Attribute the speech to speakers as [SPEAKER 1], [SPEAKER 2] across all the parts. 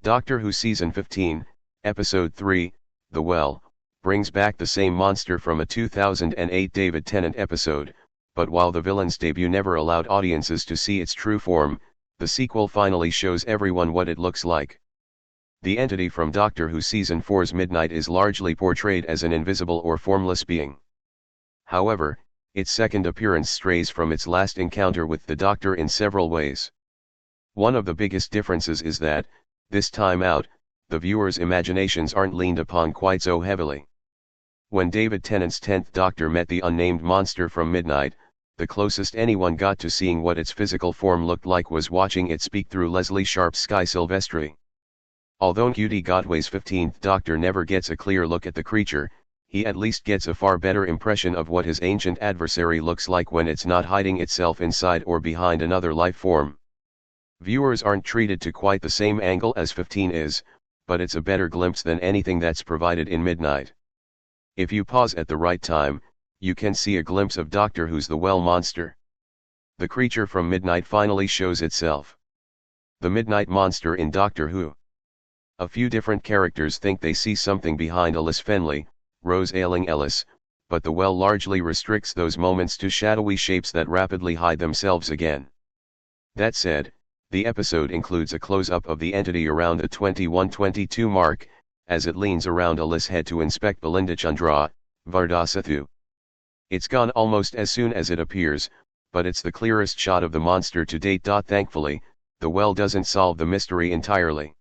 [SPEAKER 1] Doctor Who Season 15, Episode 3, The Well, brings back the same monster from a 2008 David Tennant episode, but while the villain's debut never allowed audiences to see its true form, the sequel finally shows everyone what it looks like. The entity from Doctor Who Season 4's Midnight is largely portrayed as an invisible or formless being. However, its second appearance strays from its last encounter with the Doctor in several ways. One of the biggest differences is that, this time out, the viewer's imaginations aren't leaned upon quite so heavily. When David Tennant's 10th Doctor met the unnamed monster from Midnight, the closest anyone got to seeing what its physical form looked like was watching it speak through Leslie Sharp's Sky Silvestri. Although Ncuti Gatwa's 15th Doctor never gets a clear look at the creature, he at least gets a far better impression of what his ancient adversary looks like when it's not hiding itself inside or behind another life form. Viewers aren't treated to quite the same angle as 15 is, but it's a better glimpse than anything that's provided in Midnight. If you pause at the right time, you can see a glimpse of Doctor Who's The Well monster. The creature from Midnight finally shows itself. The Midnight monster in Doctor Who. A few different characters think they see something behind Alice Fenley, Rose Ayling-Ellis, but the Well largely restricts those moments to shadowy shapes that rapidly hide themselves again. That said, the episode includes a close-up of the entity around the 21:22 mark, as it leans around Alice's head to inspect Belinda Chandra, Vardasathu. It's gone almost as soon as it appears, but it's the clearest shot of the monster to date. Thankfully, the Well doesn't solve the mystery entirely.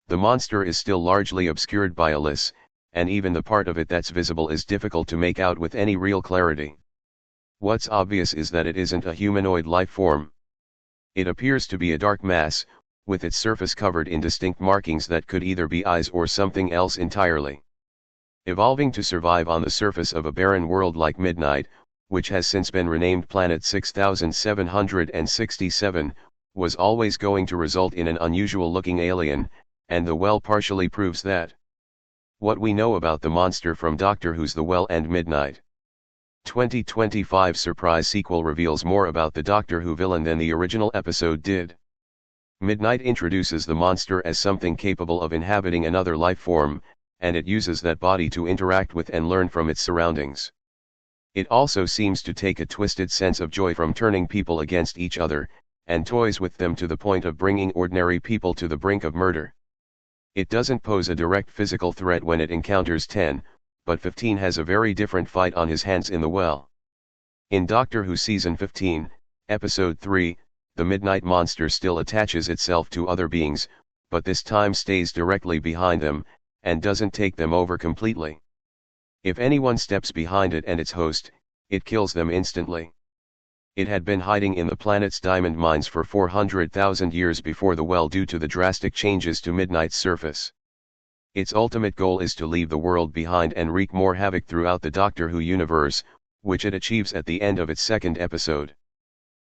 [SPEAKER 1] The monster is still largely obscured by Alice, and even the part of it that's visible is difficult to make out with any real clarity. What's obvious is that it isn't a humanoid life form. It appears to be a dark mass, with its surface covered in distinct markings that could either be eyes or something else entirely. Evolving to survive on the surface of a barren world like Midnight, which has since been renamed Planet 6767, was always going to result in an unusual-looking alien, and the Well partially proves that. What we know about the monster from Doctor Who's The Well and Midnight. 2025 surprise sequel reveals more about the Doctor Who villain than the original episode did. Midnight introduces the monster as something capable of inhabiting another life form, and it uses that body to interact with and learn from its surroundings. It also seems to take a twisted sense of joy from turning people against each other, and toys with them to the point of bringing ordinary people to the brink of murder. It doesn't pose a direct physical threat when it encounters 10, but 15 has a very different fight on his hands in the Well. In Doctor Who Season 15, Episode 3, the Midnight monster still attaches itself to other beings, but this time stays directly behind them, and doesn't take them over completely. If anyone steps behind it and its host, it kills them instantly. It had been hiding in the planet's diamond mines for 400,000 years before the Well due to the drastic changes to Midnight's surface. Its ultimate goal is to leave the world behind and wreak more havoc throughout the Doctor Who universe, which it achieves at the end of its second episode.